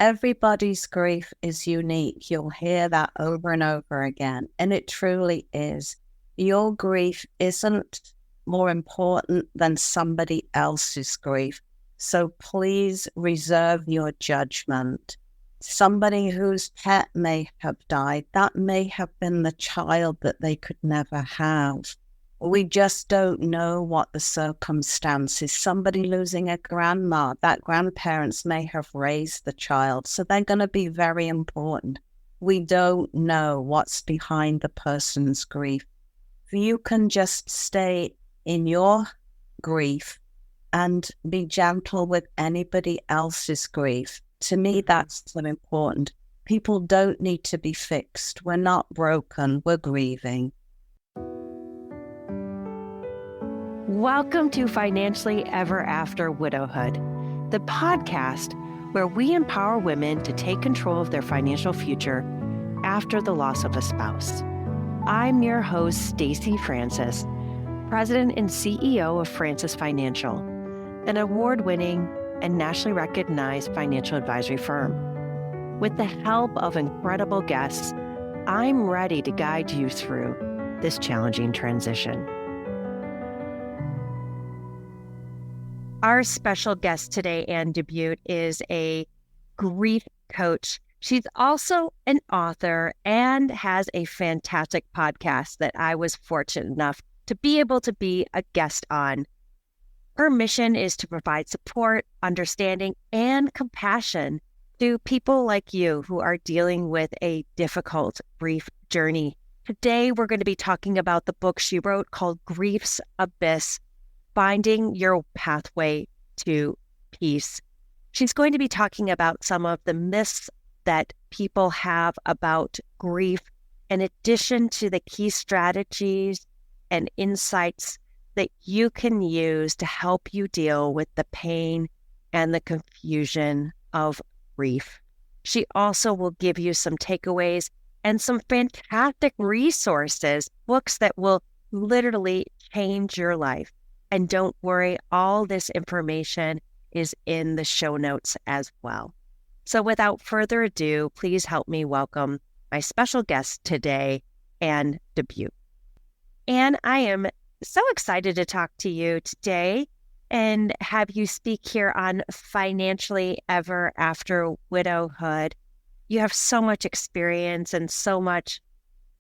Everybody's grief is unique. You'll hear that over and over again. And it truly is. Your grief isn't more important than somebody else's grief. So please reserve your judgment. Somebody whose pet may have died, that may have been the child that they could never have. We just don't know what the circumstances. Somebody losing a grandma, that grandparents may have raised the child, so they're going to be very important. We don't know what's behind the person's grief. You can just stay in your grief and be gentle with anybody else's grief. To me, that's so important. People don't need to be fixed. We're not broken. We're grieving. Welcome to Financially Ever After Widowhood, the podcast where we empower women to take control of their financial future after the loss of a spouse. I'm your host, Stacey Francis, President and CEO of Francis Financial, an award-winning and nationally recognized financial advisory firm. With the help of incredible guests, I'm ready to guide you through this challenging transition. Our special guest today and debut is a grief coach. She's also an author and has a fantastic podcast that I was fortunate enough to be able to be a guest on. Her mission is to provide support, understanding, and compassion to people like you who are dealing with a difficult grief journey. Today, we're going to be talking about the book she wrote called Grief's Abyss: Finding Your Pathway to Peace. She's going to be talking about some of the myths that people have about grief, in addition to the key strategies and insights that you can use to help you deal with the pain and the confusion of grief. She also will give you some takeaways and some fantastic resources, books that will literally change your life. And don't worry, all this information is in the show notes as well. So without further ado, please help me welcome my special guest today, Anne Dubuque. Anne, I am so excited to talk to you today and have you speak here on Financially Ever After Widowhood. You have so much experience and so much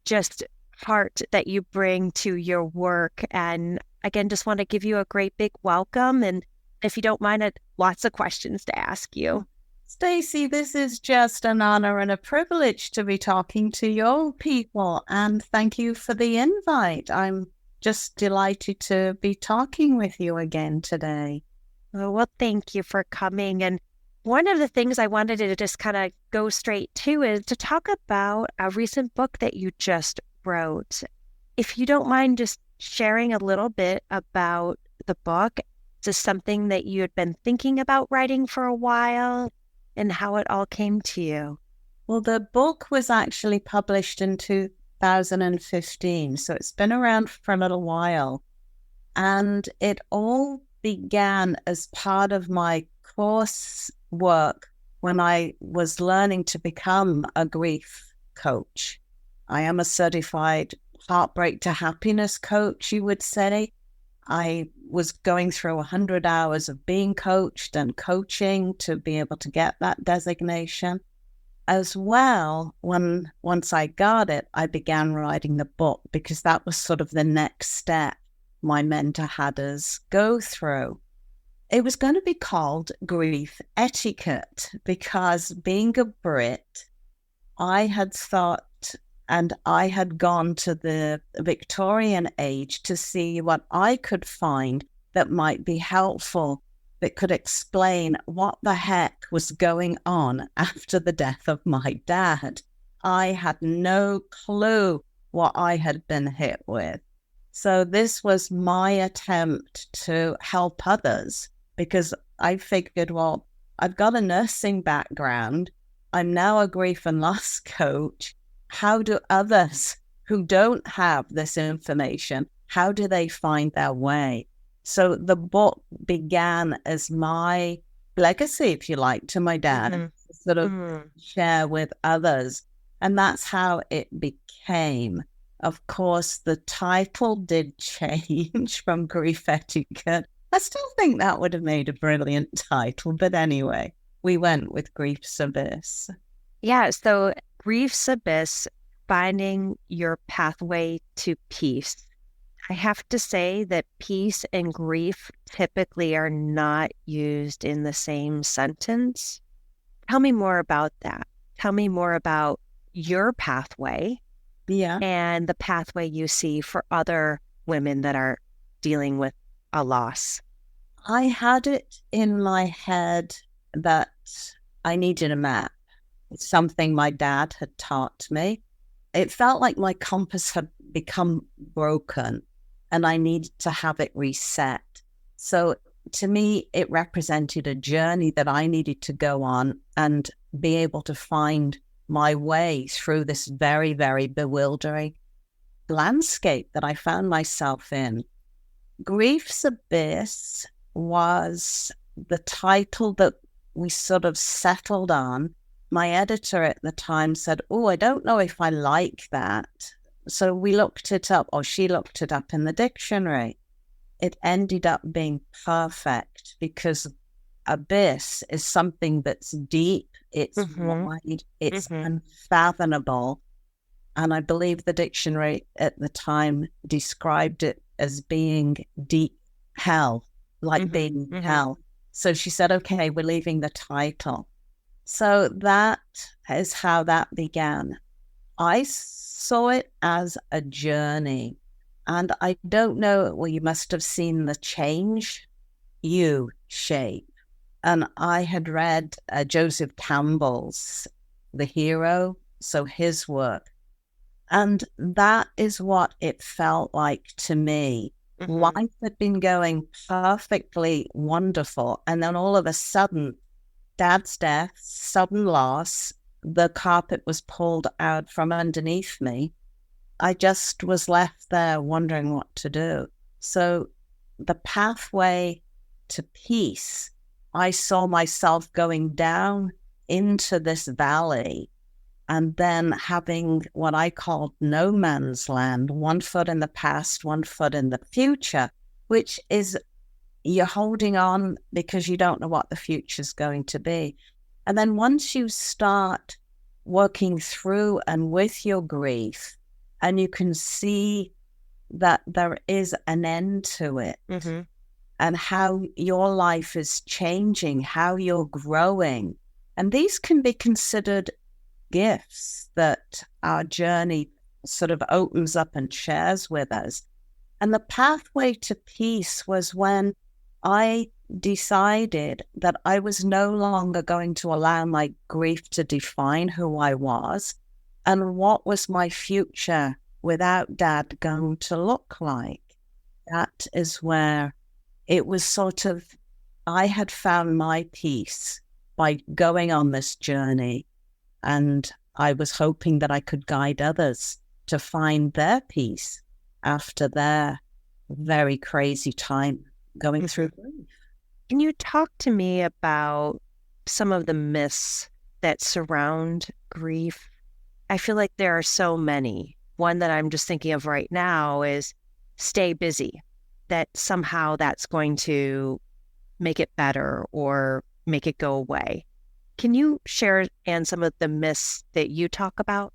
just heart that you bring to your work. And again, just want to give you a great big welcome. And if you don't mind, lots of questions to ask you. Stacey, this is just an honor and a privilege to be talking to your people. And thank you for the invite. I'm just delighted to be talking with you again today. Well, thank you for coming. And one of the things I wanted to just kind of go straight to is to talk about a recent book that you just wrote. If you don't mind just sharing a little bit about the book. Is this something that you had been thinking about writing for a while and how it all came to you? Well, the book was actually published in 2015, so it's been around for a little while. And it all began as part of my course work when I was learning to become a grief coach. I am a certified heartbreak to happiness coach, you would say. I was going through 100 hours of being coached and coaching to be able to get that designation. As well, once I got it, I began writing the book because that was sort of the next step my mentor had us go through. It was going to be called Grief Etiquette because being a Brit, I had thought and I had gone to the Victorian age to see what I could find that might be helpful, that could explain what the heck was going on after the death of my dad. I had no clue what I had been hit with. So this was my attempt to help others because I figured, well, I've got a nursing background. I'm now a grief and loss coach. How do others who don't have this information, how do they find their way? So the book began as my legacy, if you like, to my dad. Mm-hmm. sort of share with others. And that's how it became. Of course, the title did change from Grief Etiquette. I still think that would have made a brilliant title. But anyway, we went with Grief's Abyss. Yeah. So Grief's Abyss, finding your pathway to peace. I have to say that peace and grief typically are not used in the same sentence. Tell me more about that. Tell me more about your pathway and the pathway you see for other women that are dealing with a loss. I had it in my head that I needed a map. It's something my dad had taught me. It felt like my compass had become broken and I needed to have it reset. So to me, it represented a journey that I needed to go on and be able to find my way through this very, very bewildering landscape that I found myself in. Grief's Abyss was the title that we sort of settled on. My editor at the time said, "Oh, I don't know if I like that." So we looked it up, or she looked it up in the dictionary. It ended up being perfect because abyss is something that's deep, it's wide, it's unfathomable. And I believe the dictionary at the time described it as being deep hell, like being hell. So she said, "Okay, we're leaving the title." So that is how that began. I saw it as a journey. And I don't know, well, you must have seen the change, U shape. And I had read Joseph Campbell's The Hero, so his work. And that is what it felt like to me. Life had been going perfectly wonderful. And then all of a sudden, Dad's death, sudden loss, the carpet was pulled out from underneath me. I just was left there wondering what to do. So the pathway to peace, I saw myself going down into this valley and then having what I called no man's land, 1 foot in the past, 1 foot in the future, which is you're holding on because you don't know what the future's going to be. And then once you start working through and with your grief, and you can see that there is an end to it and how your life is changing, how you're growing. And these can be considered gifts that our journey sort of opens up and shares with us. And the pathway to peace was when I decided that I was no longer going to allow my grief to define who I was and what was my future without Dad going to look like. That is where it was sort of, I had found my peace by going on this journey, and I was hoping that I could guide others to find their peace after their very crazy time going through grief. Can you talk to me about some of the myths that surround grief? I feel like there are so many. One that I'm just thinking of right now is stay busy, that somehow that's going to make it better or make it go away. Can you share, Anne, some of the myths that you talk about?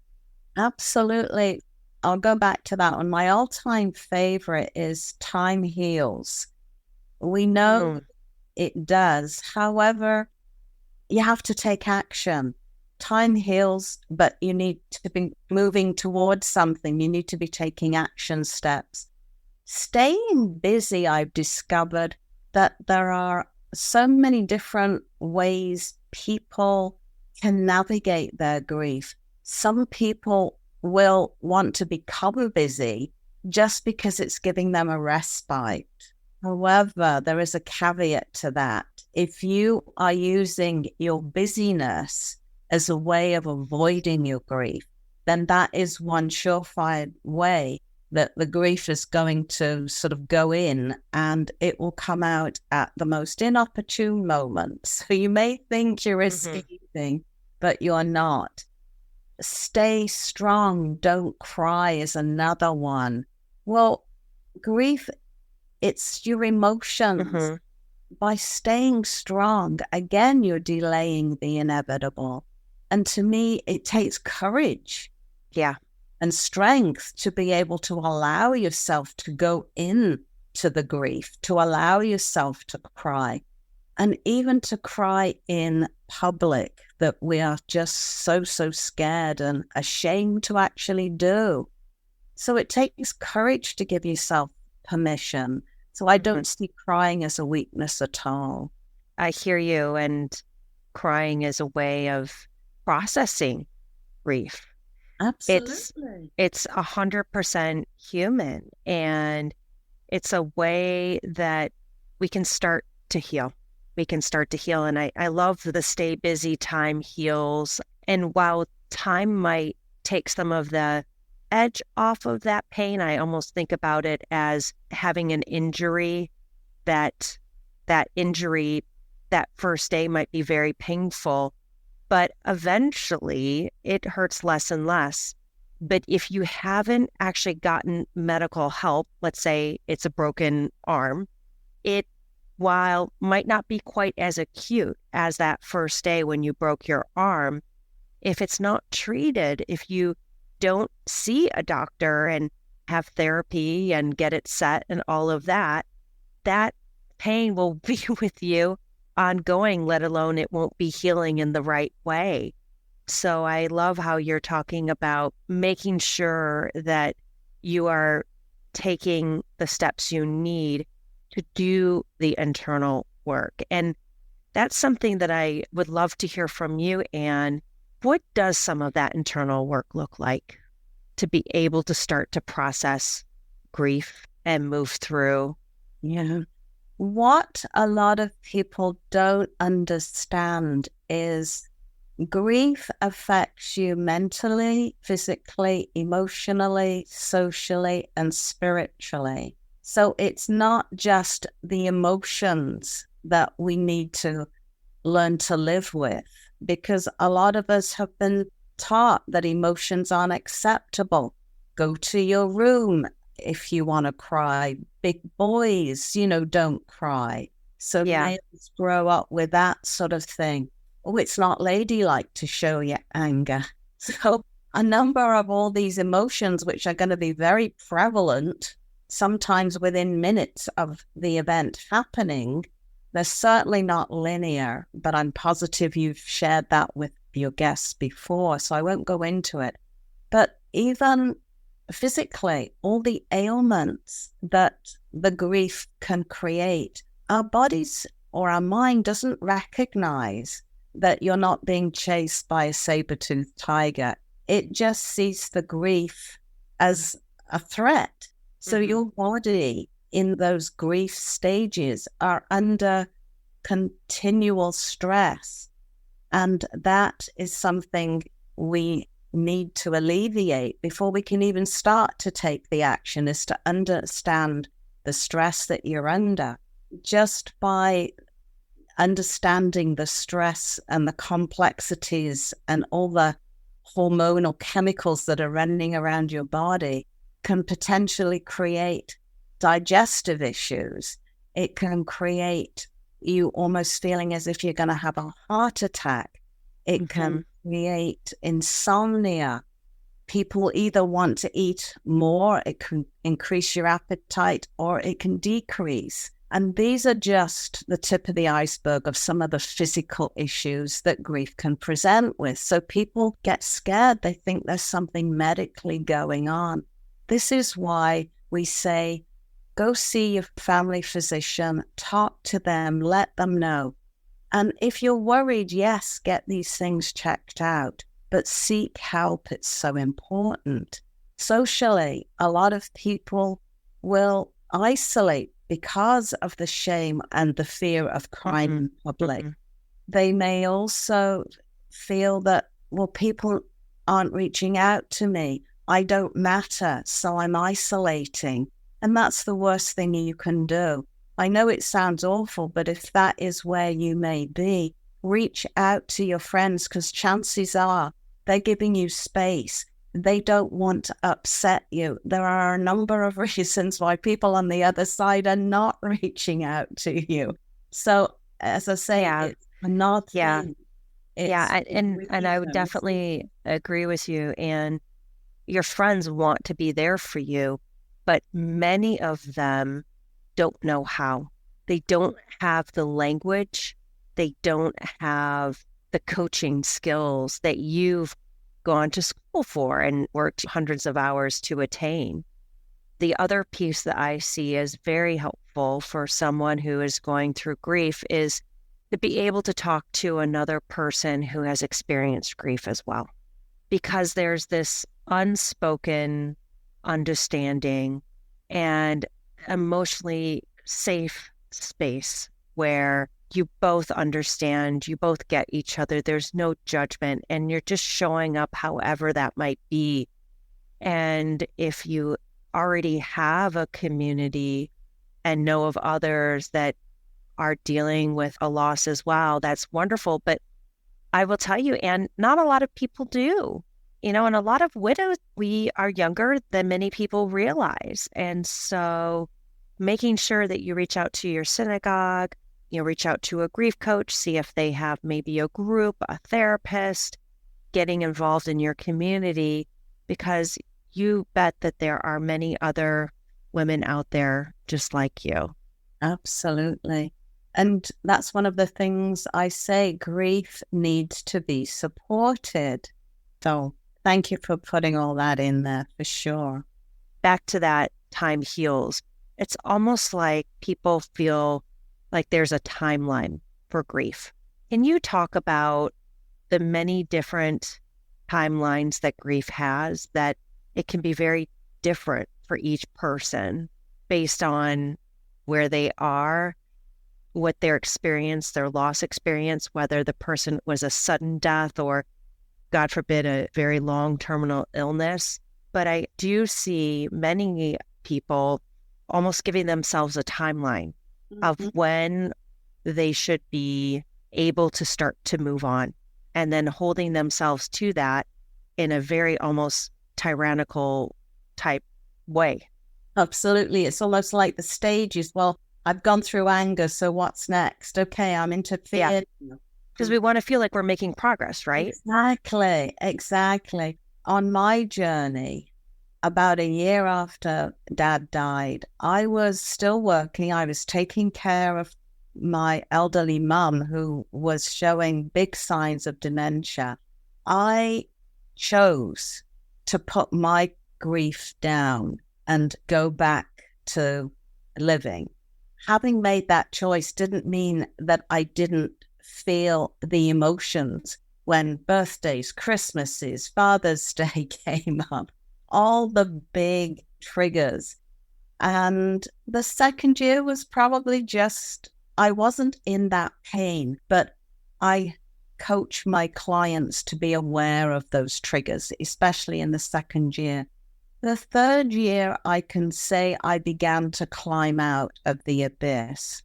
Absolutely. I'll go back to that one. My all-time favorite is time heals. We know it does. However, you have to take action. Time heals, but you need to be moving towards something. You need to be taking action steps. Staying busy, I've discovered that there are so many different ways people can navigate their grief. Some people will want to become busy just because it's giving them a respite. However, there is a caveat to that. If you are using your busyness as a way of avoiding your grief, then that is one surefire way that the grief is going to sort of go in, and it will come out at the most inopportune moments. So you may think you're escaping, but you're not. Stay strong, don't cry is another one. Well, grief, it's your emotions. Mm-hmm. By staying strong, again, you're delaying the inevitable. And to me, it takes courage. Yeah. And strength to be able to allow yourself to go in to the grief, to allow yourself to cry, and even to cry in public that we are just so scared and ashamed to actually do. So it takes courage to give yourself permission. So I don't see crying as a weakness at all. I hear you. And crying is a way of processing grief. Absolutely. It's 100% human, and it's a way that we can start to heal. We can start to heal. And I love the stay busy, time heals. And while time might take some of the edge off of that pain, I almost think about it as having an injury. That injury, that first day might be very painful, but eventually it hurts less and less. But if you haven't actually gotten medical help, let's say it's a broken arm, it, while might not be quite as acute as that first day when you broke your arm, if it's not treated, if you don't see a doctor and have therapy and get it set and all of that, that pain will be with you ongoing, let alone it won't be healing in the right way. So I love how you're talking about making sure that you are taking the steps you need to do the internal work. And that's something that I would love to hear from you, Anne. What does some of that internal work look like to be able to start to process grief and move through? Yeah. What a lot of people don't understand is grief affects you mentally, physically, emotionally, socially, and spiritually. So it's not just the emotions that we need to learn to live with, because a lot of us have been taught that emotions aren't acceptable. Go to your room if you want to cry. Big boys, don't cry. So males grow up with that sort of thing. Oh, it's not ladylike to show your anger. So a number of all these emotions, which are going to be very prevalent, sometimes within minutes of the event happening, they're certainly not linear, but I'm positive you've shared that with your guests before, so I won't go into it. But even physically, all the ailments that the grief can create, our bodies or our mind doesn't recognize that you're not being chased by a saber-toothed tiger. It just sees the grief as a threat. So your body in those grief stages are under continual stress. And that is something we need to alleviate before we can even start to take the action, is to understand the stress that you're under. Just by understanding the stress and the complexities and all the hormonal chemicals that are running around your body can potentially create digestive issues. It can create you almost feeling as if you're going to have a heart attack. It can create insomnia. People either want to eat more, it can increase your appetite, or it can decrease. And these are just the tip of the iceberg of some of the physical issues that grief can present with. So people get scared. They think there's something medically going on. This is why we say, go see your family physician, talk to them, let them know. And if you're worried, yes, get these things checked out, but seek help. It's so important. Socially, a lot of people will isolate because of the shame and the fear of crying in public. They may also feel that, well, people aren't reaching out to me. I don't matter, so I'm isolating. And that's the worst thing you can do. I know it sounds awful, but if that is where you may be, reach out to your friends, because chances are they're giving you space. They don't want to upset you. There are a number of reasons why people on the other side are not reaching out to you. So, as I say, it's not thing. And I would definitely agree with you. And your friends want to be there for you, but many of them don't know how. They don't have the language. They don't have the coaching skills that you've gone to school for and worked hundreds of hours to attain. The other piece that I see as very helpful for someone who is going through grief is to be able to talk to another person who has experienced grief as well. Because there's this unspoken understanding and emotionally safe space where you both understand, you both get each other. There's no judgment, and you're just showing up however that might be. And if you already have a community and know of others that are dealing with a loss as well, that's wonderful. But I will tell you, and not a lot of people do, and a lot of widows, we are younger than many people realize. And so making sure that you reach out to your synagogue, reach out to a grief coach, see if they have maybe a group, a therapist, getting involved in your community, because you bet that there are many other women out there just like you. Absolutely. And that's one of the things I say, grief needs to be supported. So thank you for putting all that in there for sure. Back to that time heals. It's almost like people feel like there's a timeline for grief. Can you talk about the many different timelines that grief has, that it can be very different for each person based on where they are, what their experience, their loss experience, whether the person was a sudden death or, God forbid, a very long terminal illness. But I do see many people almost giving themselves a timeline of when they should be able to start to move on, and then holding themselves to that in a very almost tyrannical type way. Absolutely. It's almost like the stages. Well, I've gone through anger, so what's next? Okay, I'm into fear. Because we want to feel like we're making progress, right? Exactly. On my journey, about a year after Dad died, I was still working. I was taking care of my elderly mum, who was showing big signs of dementia. I chose to put my grief down and go back to living. Having made that choice didn't mean that I didn't feel the emotions when birthdays, Christmases, Father's Day came up, all the big triggers. And the second year was probably just, I wasn't in that pain, but I coach my clients to be aware of those triggers, especially in the second year. The third year, I can say I began to climb out of the abyss.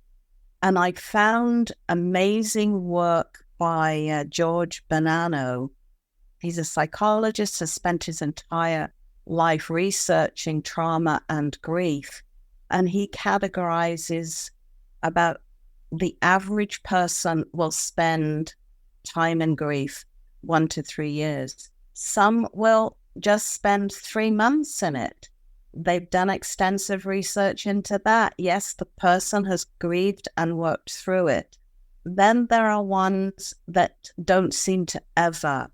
And I found amazing work by George Bonanno. He's a psychologist, has spent his entire life researching trauma and grief. And he categorizes about the average person will spend time in grief 1 to 3 years. Some will just spend 3 months in it. They've done extensive research into that. Yes, the person has grieved and worked through it. Then there are ones that don't seem to ever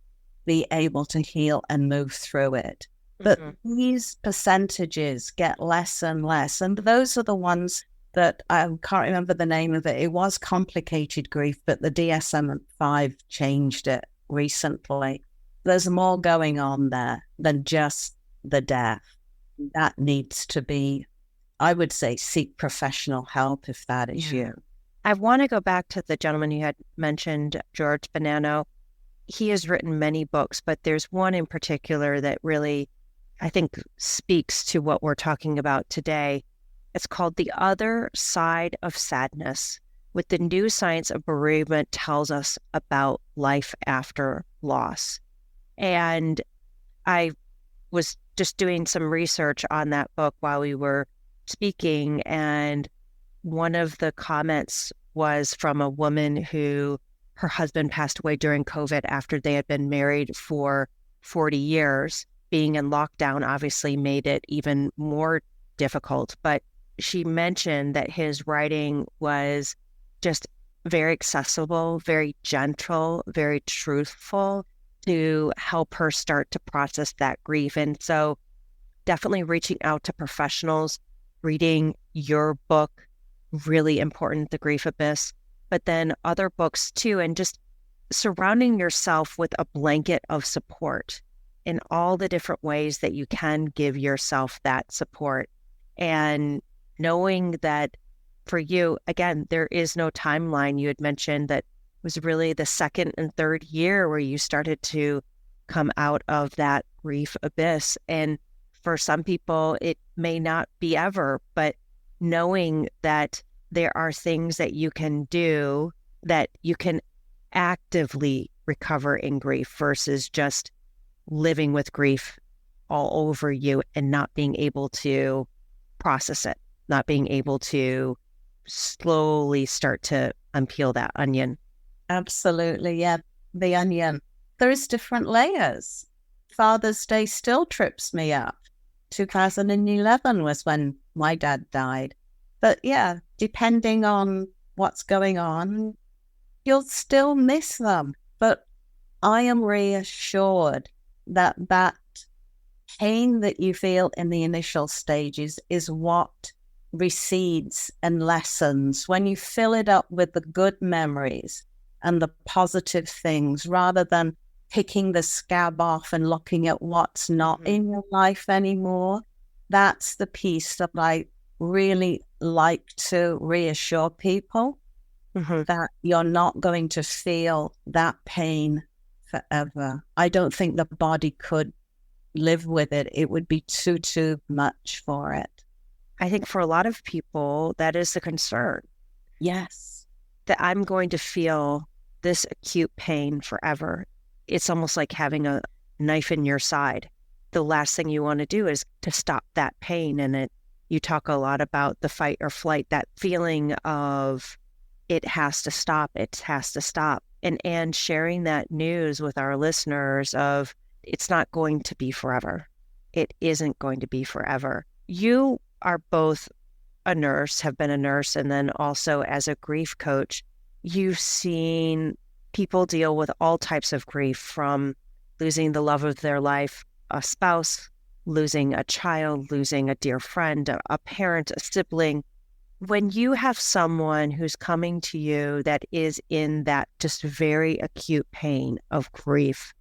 be able to heal and move through it. But these percentages get less and less. And those are the ones that I can't remember the name of it. It was complicated grief, but the DSM-5 changed it recently. There's more going on there than just the death. That needs to be, I would say, seek professional help if that is you. I want to go back to the gentleman you had mentioned, George Bonanno. He has written many books, but there's one in particular that really, I think, speaks to what we're talking about today. It's called The Other Side of Sadness, what the new science of bereavement tells us about life after loss. And I was just doing some research on that book while we were speaking, and one of the comments was from a woman who her husband passed away during COVID after they had been married for 40 years. Being in lockdown obviously made it even more difficult, but she mentioned that his writing was just very accessible, very gentle, very truthful to help her start to process that grief. And so definitely reaching out to professionals, reading your book, really important, The Grief Abyss, but then other books too, and just surrounding yourself with a blanket of support in all the different ways that you can give yourself that support. And knowing that for you, again, there is no timeline. You had mentioned that it was really the second and third year where you started to come out of that grief abyss. And for some people, it may not be ever, but knowing that there are things that you can do that you can actively recover in grief versus just living with grief all over you and not being able to process it, not being able to slowly start to unpeel that onion. Absolutely. Yeah. The onion. There's different layers. Father's Day still trips me up. 2011 was when my dad died. But yeah, depending on what's going on, you'll still miss them. But I am reassured that that pain that you feel in the initial stages is what recedes and lessens when you fill it up with the good memories and the positive things rather than picking the scab off and looking at what's not in your life anymore. That's the piece that I really like to reassure people, that you're not going to feel that pain forever. I don't think the body could live with it. It would be too much for it. I think for a lot of people, that is the concern. Yes. That I'm going to feel this acute pain forever. It's almost like having a knife in your side. The last thing you want to do is to stop that pain. And you talk a lot about the fight or flight, that feeling of it has to stop, it has to stop. And sharing that news with our listeners of it's not going to be forever. It isn't going to be forever. You are both a nurse, have been a nurse, and then also as a grief coach, you've seen people deal with all types of grief, from losing the love of their life, a spouse, losing a child, losing a dear friend, a parent, a sibling. When you have someone who's coming to you that is in that just very acute pain of grief,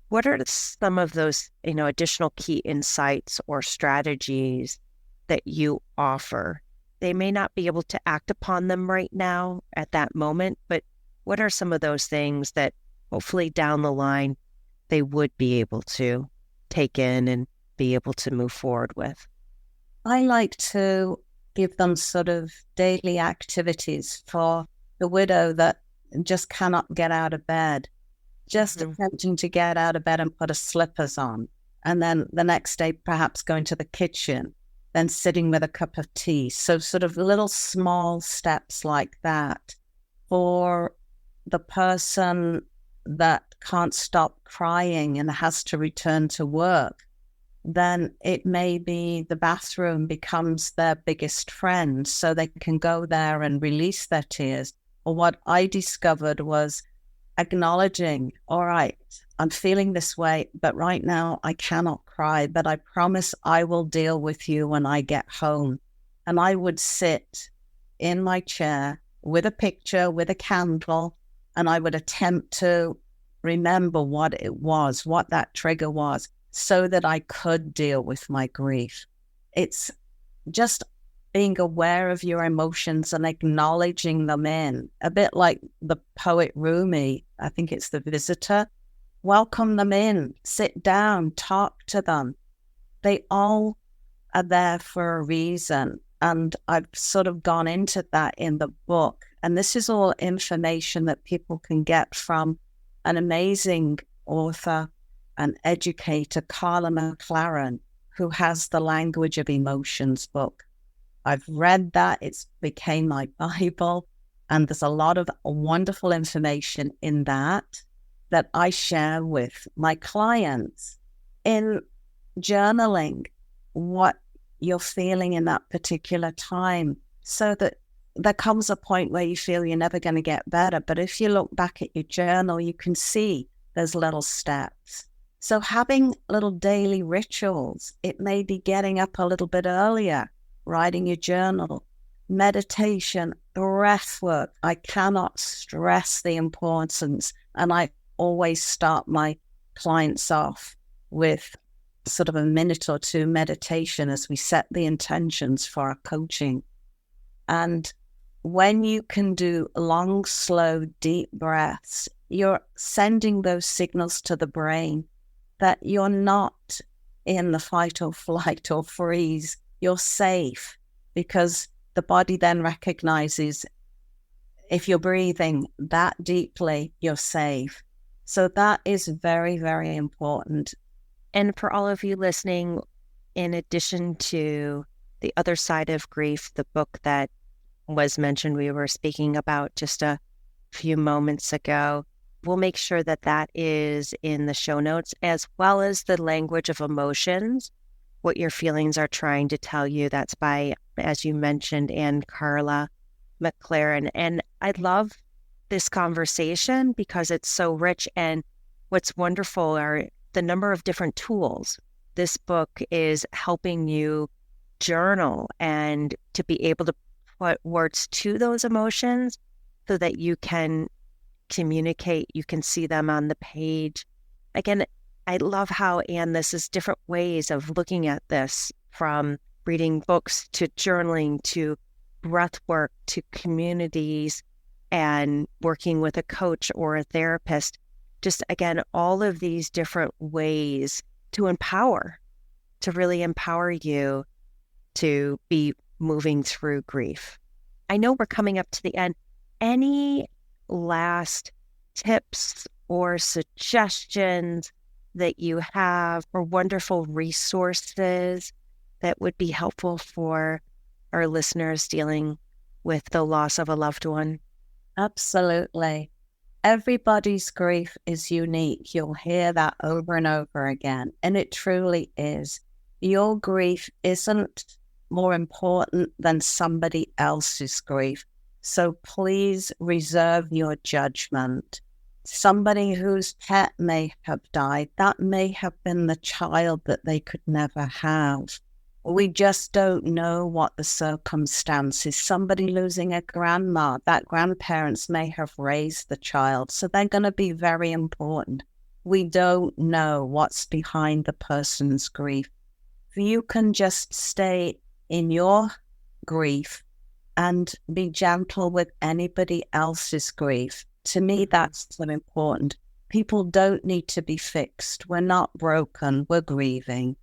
what are some of those, additional key insights or strategies that you offer? They may not be able to act upon them right now at that moment, but what are some of those things that hopefully down the line they would be able to take in and be able to move forward with? I like to give them sort of daily activities for the widow that just cannot get out of bed. Just attempting to get out of bed and put her slippers on. And then the next day, perhaps going to the kitchen, then sitting with a cup of tea. So sort of little small steps like that. For the person that can't stop crying and has to return to work, then it may be the bathroom becomes their biggest friend, so they can go there and release their tears. Or what I discovered was acknowledging, all right, I'm feeling this way, but right now I cannot cry, but I promise I will deal with you when I get home. And I would sit in my chair with a picture, with a candle, and I would attempt to remember what it was, what that trigger was, so that I could deal with my grief. It's just being aware of your emotions and acknowledging them in, a bit like the poet Rumi, I think it's The Visitor. Welcome them in, sit down, talk to them. They all are there for a reason. And I've sort of gone into that in the book, And this is all information that people can get from an amazing author and educator, Carla McLaren, who has the Language of Emotions book. I've read that. It's became my Bible. And there's a lot of wonderful information in that I share with my clients in journaling what you're feeling in that particular time, so that there comes a point where you feel you're never going to get better. But if you look back at your journal, you can see there's little steps. So having little daily rituals, it may be getting up a little bit earlier, writing your journal, meditation, breath work. I cannot stress the importance. And I always start my clients off with sort of a minute or two meditation as we set the intentions for our coaching. And when you can do long, slow, deep breaths, you're sending those signals to the brain that you're not in the fight or flight or freeze. You're safe, because the body then recognizes if you're breathing that deeply, you're safe. So that is very, very important. And for all of you listening, in addition to The Other Side of Grief, the book that was mentioned, we were speaking about just a few moments ago, we'll make sure that that is in the show notes, as well as The Language of Emotions, what your feelings are trying to tell you. That's by, as you mentioned, Carla McLaren. And I love this conversation because it's so rich. And what's wonderful are the number of different tools. This book is helping you journal and to be able to put words to those emotions so that you can communicate, you can see them on the page. Again, I love how, Anne, this is different ways of looking at this, from reading books to journaling to breath work to communities and working with a coach or a therapist. Just, again, all of these different ways to empower, to really empower you to be moving through grief. I know we're coming up to the end. Any last tips or suggestions that you have, or wonderful resources that would be helpful for our listeners dealing with the loss of a loved one? Absolutely. Everybody's grief is unique. You'll hear that over and over again. And it truly is. Your grief isn't more important than somebody else's grief. So please reserve your judgment. Somebody whose pet may have died, that may have been the child that they could never have. We just don't know what the circumstances. Somebody losing a grandma, that grandparents may have raised the child, so they're going to be very important. We don't know what's behind the person's grief. You can just stay in your grief and be gentle with anybody else's grief. To me, that's so important. People don't need to be fixed. We're not broken. We're grieving.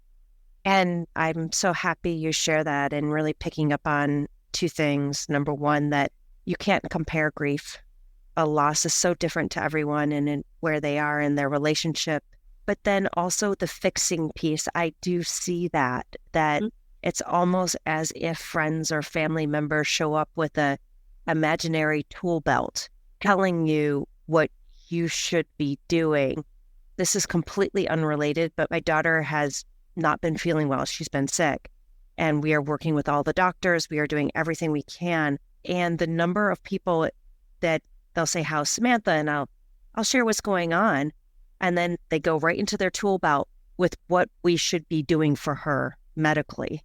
And I'm so happy you share that, and really picking up on two things. Number one, that you can't compare grief. A loss is so different to everyone and in where they are in their relationship. But then also the fixing piece, I do see that it's almost as if friends or family members show up with a imaginary tool belt telling you what you should be doing. This is completely unrelated, but my daughter has not been feeling well. She's been sick, and we are working with all the doctors. We are doing everything we can. And the number of people that they'll say, "How's Samantha?" And I'll share what's going on. And then they go right into their tool belt with what we should be doing for her medically.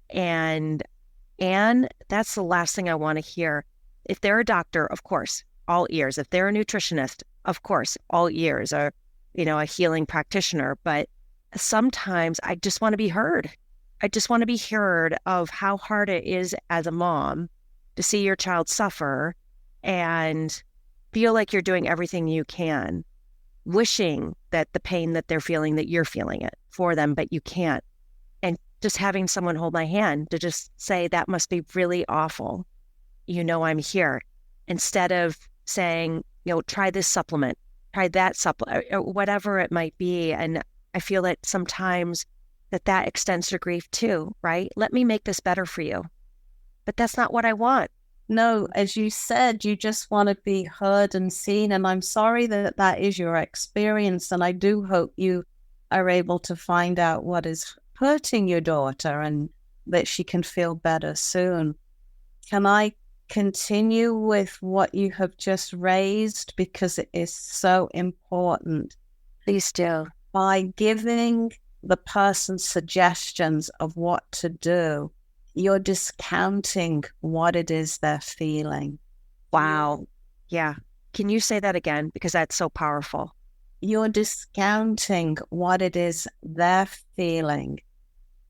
And that's the last thing I want to hear. If they're a doctor, of course, all ears. If they're a nutritionist, of course, all ears. Or, a healing practitioner. But sometimes I just want to be heard. I just want to be heard of how hard it is as a mom to see your child suffer and feel like you're doing everything you can, wishing that the pain that they're feeling, that you're feeling it for them, but you can't. And just having someone hold my hand to just say, that must be really awful. I'm here. instead of saying, try this supplement, try that supplement, or whatever it might be. And I feel that sometimes that extends to grief too, right? Let me make this better for you. But that's not what I want. No, as you said, you just want to be heard and seen. And I'm sorry that that is your experience. And I do hope you are able to find out what is hurting your daughter and that she can feel better soon. Can I continue with what you have just raised? Because it is so important. Please do. By giving the person suggestions of what to do, you're discounting what it is they're feeling. Wow. Yeah. Can you say that again? Because that's so powerful. You're discounting what it is they're feeling.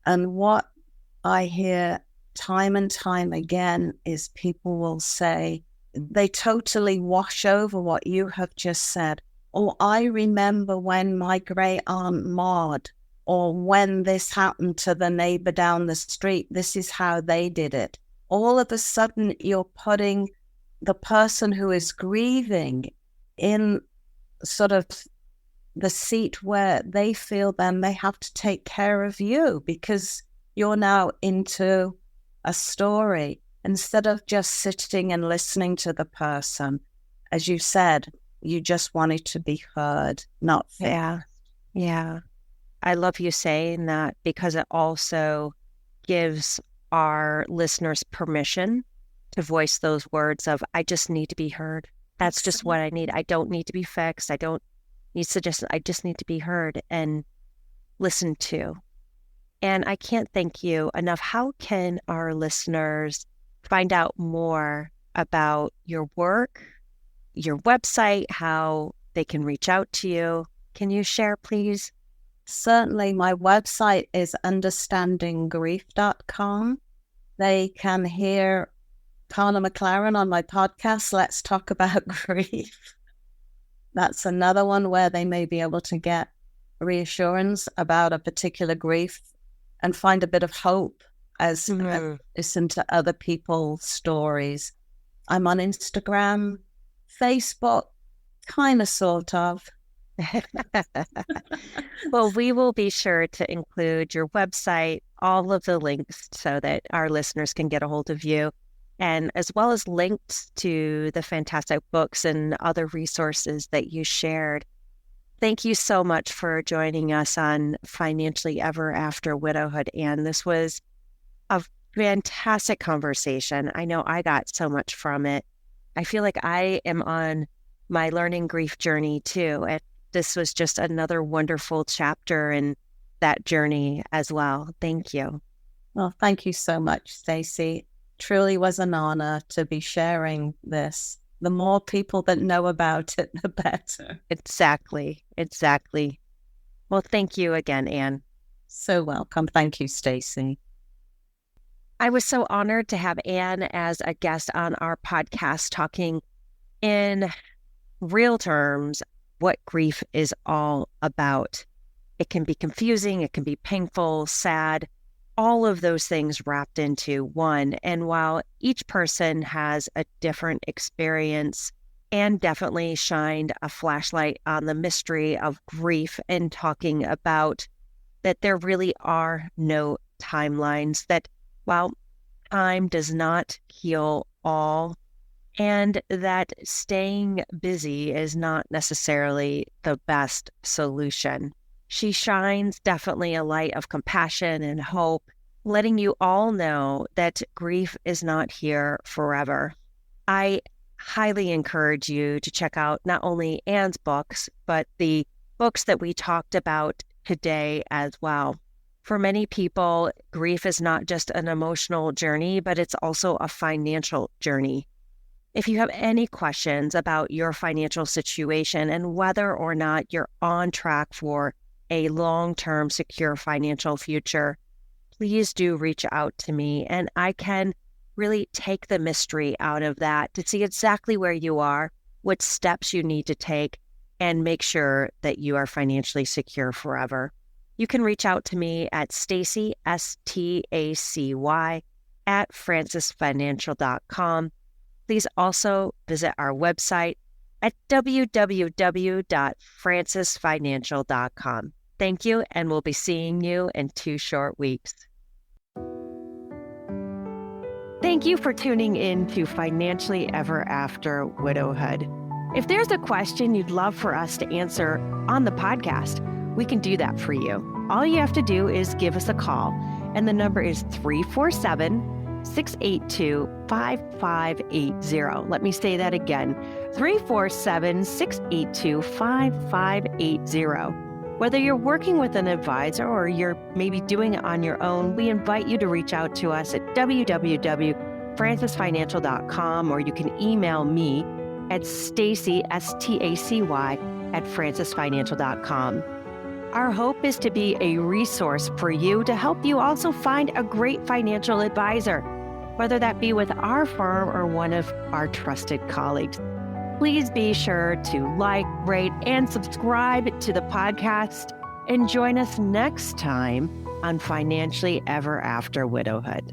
And what I hear time and time again is people will say, they totally wash over what you have just said. Oh, I remember when my great aunt Maud, or when this happened to the neighbor down the street, this is how they did it. All of a sudden, you're putting the person who is grieving in sort of the seat where they feel then they have to take care of you because you're now into a story instead of just sitting and listening to the person. As you said, you just wanted to be heard, not fixed. Yeah. Yeah. I love you saying that because it also gives our listeners permission to voice those words of, I just need to be heard. That's just what I need. I don't need to be fixed. I don't need suggestions. I just need to be heard and listened to. And I can't thank you enough. How can our listeners find out more about your work, your website, how they can reach out to you? Can you share, please? Certainly, my website is understandinggrief.com. They can hear Carla McLaren on my podcast, Let's Talk About Grief. That's another one where they may be able to get reassurance about a particular grief and find a bit of hope as listen to other people's stories. I'm on Instagram, Facebook, kind of, sort of. Well, we will be sure to include your website, all of the links so that our listeners can get a hold of you, and as well as links to the fantastic books and other resources that you shared. Thank you so much for joining us on Financially Ever After Widowhood, Anne. This was a fantastic conversation. I know I got so much from it. I feel like I am on my learning grief journey too. And this was just another wonderful chapter in that journey as well. Thank you. Well, thank you so much, Stacey. Truly was an honor to be sharing this. The more people that know about it, the better. Exactly. Well, thank you again, Anne. So welcome. Thank you, Stacey. I was so honored to have Anne as a guest on our podcast, talking in real terms what grief is all about. It can be confusing, it can be painful, sad, all of those things wrapped into one. And while each person has a different experience, Anne definitely shined a flashlight on the mystery of grief and talking about that there really are no timelines, that while time does not heal all, and that staying busy is not necessarily the best solution. She shines definitely a light of compassion and hope, letting you all know that grief is not here forever. I highly encourage you to check out not only Anne's books, but the books that we talked about today as well. For many people, grief is not just an emotional journey, but it's also a financial journey. If you have any questions about your financial situation and whether or not you're on track for a long-term secure financial future, please do reach out to me, and I can really take the mystery out of that to see exactly where you are, what steps you need to take, and make sure that you are financially secure forever. You can reach out to me at Stacey, Stacy, @francisfinancial.com. Please also visit our website at www.francisfinancial.com. Thank you, and we'll be seeing you in 2 short weeks. Thank you for tuning in to Financially Ever After Widowhood. If there's a question you'd love for us to answer on the podcast, we can do that for you. All you have to do is give us a call, and the number is 347-682-5580. Let me say that again, 347-682-5580. Whether you're working with an advisor or you're maybe doing it on your own, we invite you to reach out to us at www.francisfinancial.com, or you can email me at Stacy, S-T-A-C-Y, at francisfinancial.com. Our hope is to be a resource for you to help you also find a great financial advisor, whether that be with our firm or one of our trusted colleagues. Please be sure to like, rate, and subscribe to the podcast, and join us next time on Financially Ever After Widowhood.